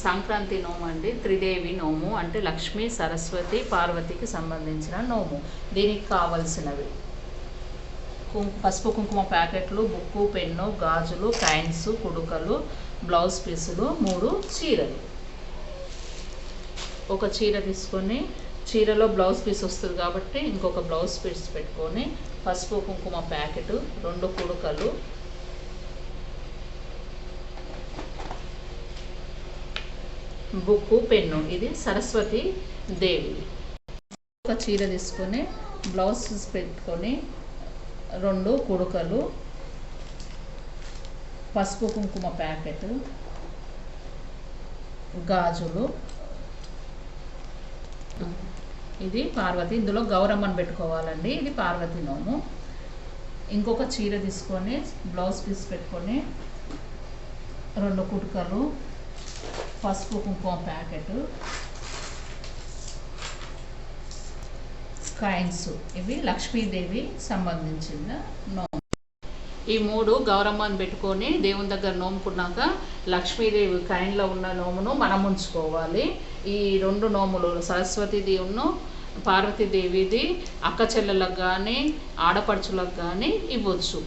సంక్రాంతి నోము అండి. త్రిదేవి నోము అంటే లక్ష్మీ, సరస్వతి, పార్వతికి సంబంధించిన నోము. దీనికి కావలసినవి పసుపు కుంకుమ ప్యాకెట్లు, బుక్కు, పెన్ను, గాజులు, కాయిన్స్, కుడుకలు, బ్లౌజ్ పీసులు, 3 చీరలు. ఒక చీర తీసుకొని చీరలో బ్లౌజ్ పీస్ వస్తుంది కాబట్టి ఇంకొక బ్లౌజ్ పీస్ పెట్టుకొని పసుపు కుంకుమ ప్యాకెట్, 2 కుడుకలు, బుక్కు, పెన్ను. ఇది సరస్వతి దేవి. ఒక చీర తీసుకొని బ్లౌజ్ పెట్టుకొని 2 కుడుకలు, పసుపు కుంకుమ ప్యాకెట్, గాజులు. ఇది పార్వతి. ఇందులో గౌరమ్మను పెట్టుకోవాలండి. ఇది పార్వతి నోము. ఇంకొక చీర తీసుకొని బ్లౌజ్ పీస్ పెట్టుకొని 2 కుడుకలు, పసుపు కుంకుమ ప్యాకెట్, కాయిన్స్. ఇవి లక్ష్మీదేవి సంబంధించిన నోము. ఈ 3 గౌరమ్మను పెట్టుకొని దేవుని దగ్గర నోముకున్నాక లక్ష్మీదేవి కాయిన్లో ఉన్న నోమును మనం ఉంచుకోవాలి. ఈ 2 నోములు సరస్వతీదేవిను పార్వతీదేవిది అక్క చెల్లెలకు కానీ ఆడపడుచులకు కానీ ఇవ్వచ్చు.